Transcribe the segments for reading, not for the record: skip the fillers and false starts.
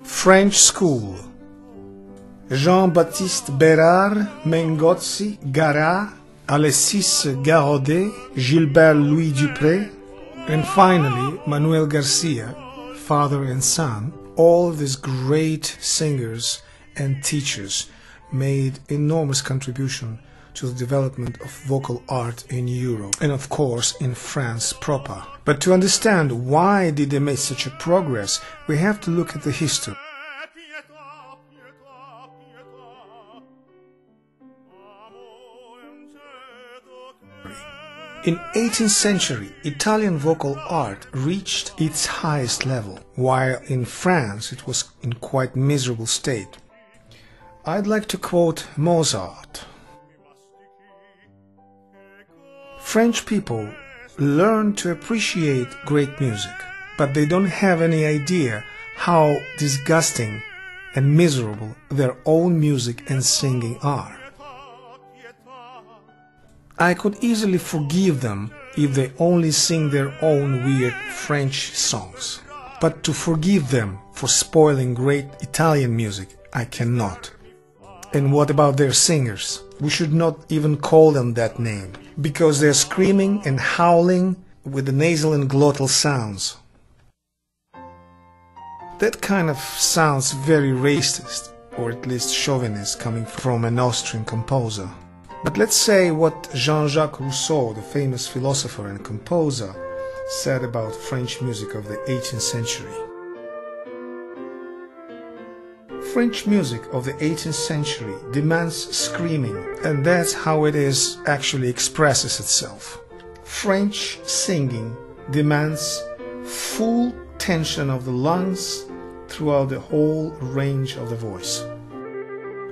French School. Jean-Baptiste Bérard, Mengozzi, Garat, Alexis Garodet, Gilbert Louis Dupré, and finally Manuel Garcia, father and son. All of these great singers and teachers made enormous contribution to the development of vocal art in Europe and of course in France proper. But to understand why did they make such a progress, we have to look at the history. In 18th century, Italian vocal art reached its highest level, while in France it was in quite miserable state. I'd like to quote Mozart. French people learn to appreciate great music, but they don't have any idea how disgusting and miserable their own music and singing are. I could easily forgive them if they only sing their own weird French songs. But to forgive them for spoiling great Italian music, I cannot. And what about their singers? We should not even call them that name, because they're screaming and howling with the nasal and glottal sounds. That kind of sounds very racist, or at least chauvinist, coming from an Austrian composer. But let's say what Jean-Jacques Rousseau, the famous philosopher and composer, said about French music of the 18th century. French music of the 18th century demands screaming, and that's how it actually expresses itself. French singing demands full tension of the lungs throughout the whole range of the voice.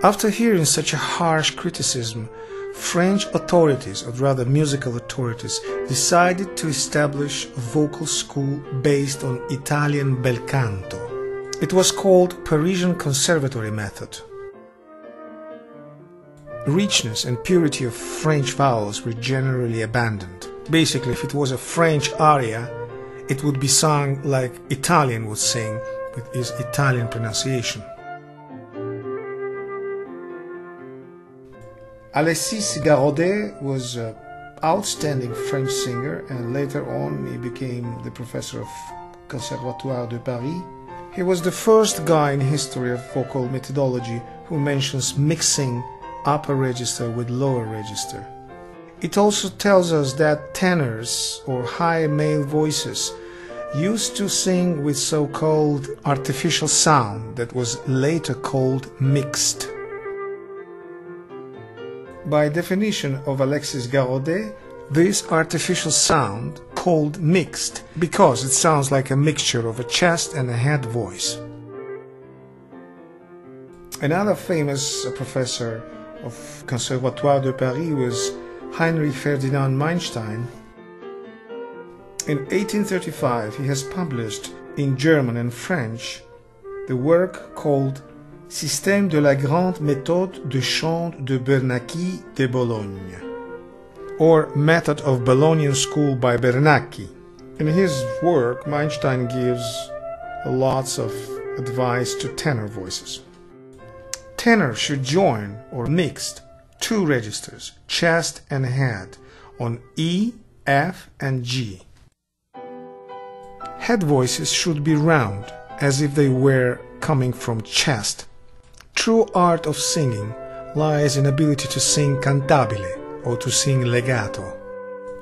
After hearing such a harsh criticism, French authorities, or rather musical authorities, decided to establish a vocal school based on Italian bel canto. It was called Parisian Conservatory method. Richness and purity of French vowels were generally abandoned. Basically, if it was a French aria, it would be sung like Italian would sing with its Italian pronunciation. Alexis Garodet was an outstanding French singer, and later on he became the professor of Conservatoire de Paris. He was the first guy in history of vocal methodology who mentions mixing upper register with lower register. It also tells us that tenors, or high male voices, used to sing with so-called artificial sound that was later called mixed. By definition of Alexis Garodet, this artificial sound called mixed because it sounds like a mixture of a chest and a head voice. Another famous professor of Conservatoire de Paris was Heinrich Ferdinand Meilenstein. In 1835 he has published in German and French the work called Système de la grande méthode de chant de Bernacchi de Bologne, or Method of Bolognian School by Bernacchi. In his work, Meilenstein gives lots of advice to tenor voices. Tenor should join, or mixed, two registers, chest and head, on E, F and G. Head voices should be round, as if they were coming from chest. True art of singing lies in ability to sing cantabile, or to sing legato.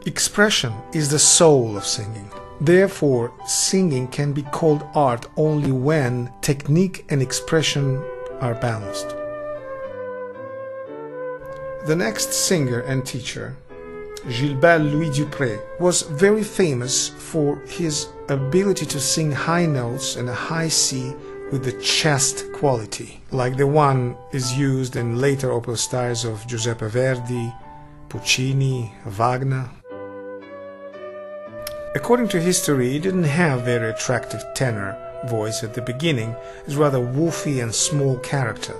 Expression is the soul of singing. Therefore, singing can be called art only when technique and expression are balanced. The next singer and teacher, Gilbert Louis Dupré, was very famous for his ability to sing high notes and a high C with the chest quality, like the one is used in later opera styles of Giuseppe Verdi, Puccini, Wagner. According to history, he didn't have very attractive tenor voice at the beginning. He's rather woofy and small character.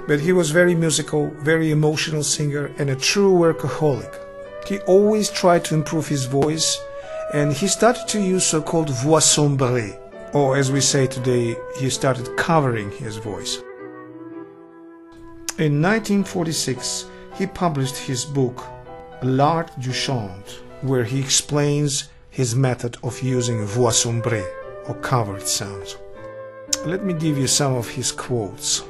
But he was very musical, very emotional singer, and a true workaholic. He always tried to improve his voice, and he started to use so-called voix sombrée, or as we say today, he started covering his voice. In 1946, he published his book L'Art du Chant, where he explains his method of using voix sombrée, or covered sounds. Let me give you some of his quotes.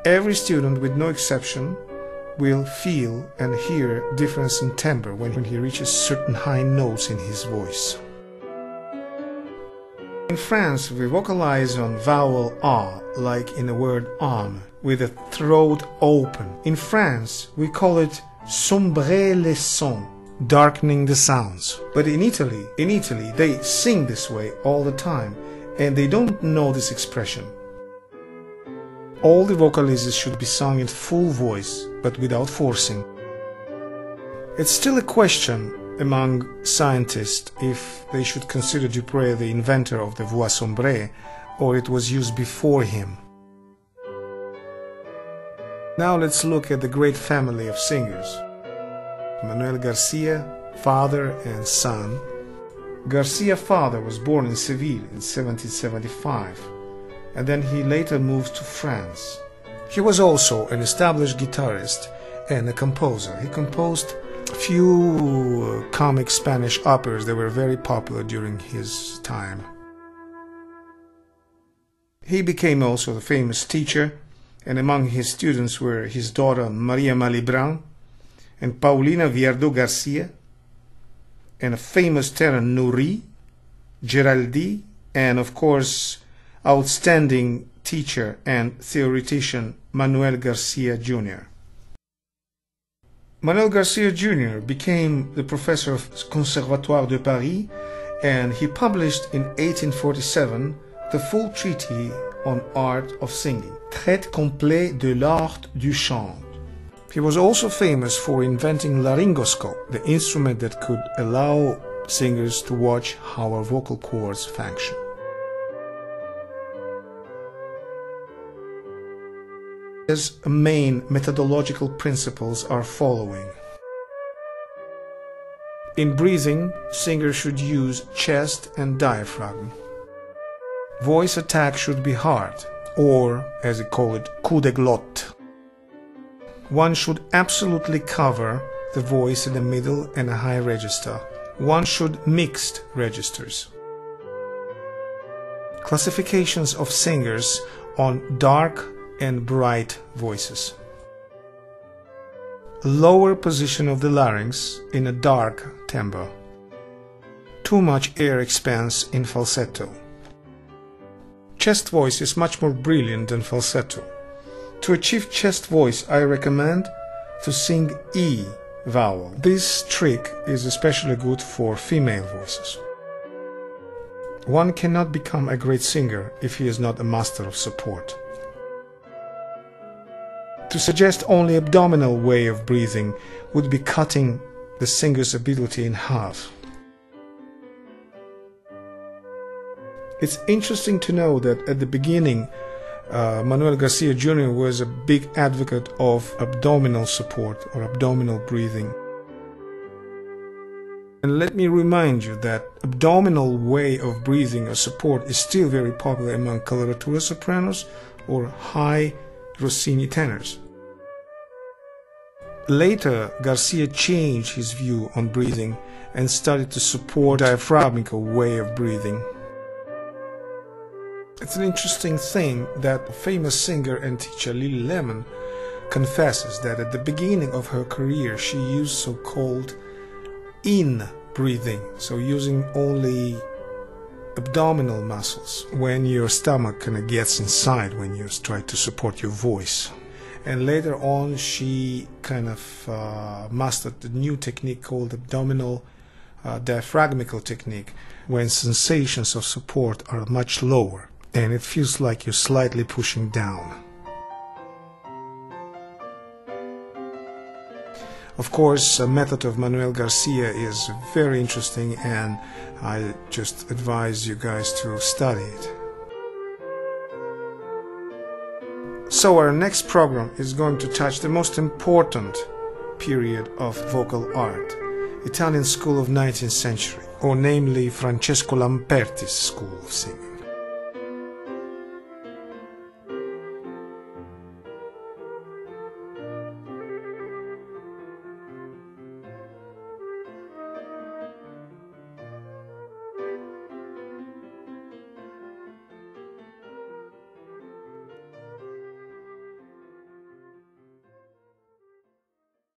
Every student, with no exception, will feel and hear difference in timbre when he reaches certain high notes in his voice. In France, we vocalize on vowel A, like in the word arme, with the throat open. In France, we call it sombrée les sons, darkening the sounds. But in Italy, they sing this way all the time, and they don't know this expression. All the vocalizes should be sung in full voice, but without forcing. It's still a question among scientists if they should consider Dupré the inventor of the voix sombrée, or it was used before him. Now let's look at the great family of singers. Manuel Garcia, father and son. Garcia father was born in Seville in 1775, and then he later moved to France. He was also an established guitarist and a composer. He composed a few comic Spanish operas that were very popular during his time. He became also a famous teacher, and among his students were his daughter Maria Malibran and Paulina Viardot Garcia, and a famous tenor Nouri, Geraldi, and of course outstanding teacher and theoretician Manuel Garcia Jr. Manuel Garcia Jr. became the professor of Conservatoire de Paris, and he published in 1847 the full treatise on art of singing, Traité complet de l'art du chant. He was also famous for inventing laryngoscope, the instrument that could allow singers to watch how our vocal cords function. His main methodological principles are following. In breathing, singers should use chest and diaphragm. Voice attack should be hard, or, as they call it, coup de glotte. One should absolutely cover the voice in the middle and a high register. One should mix registers. Classifications of singers on dark and bright voices. Lower position of the larynx in a dark timbre. Too much air expanse in falsetto. Chest voice is much more brilliant than falsetto. To achieve chest voice, I recommend to sing E vowel. This trick is especially good for female voices. One cannot become a great singer if he is not a master of support. To suggest only abdominal way of breathing would be cutting the singer's ability in half. It's interesting to know that at the beginning, Manuel Garcia Jr. was a big advocate of abdominal support or abdominal breathing. And let me remind you that abdominal way of breathing or support is still very popular among coloratura sopranos or high Rossini tenors. Later, Garcia changed his view on breathing and started to support diaphragmical way of breathing. It's an interesting thing that famous singer and teacher Lily Lemon confesses that at the beginning of her career she used so-called in-breathing, so using only abdominal muscles when your stomach kind of gets inside when you try to support your voice. And later on she kind of mastered the new technique called abdominal diaphragmical technique, when sensations of support are much lower and it feels like you're slightly pushing down. Of course, the method of Manuel Garcia is very interesting, and I just advise you guys to study it. So our next program is going to touch the most important period of vocal art, Italian school of 19th century. or namely Francesco Lamperti's school of singing.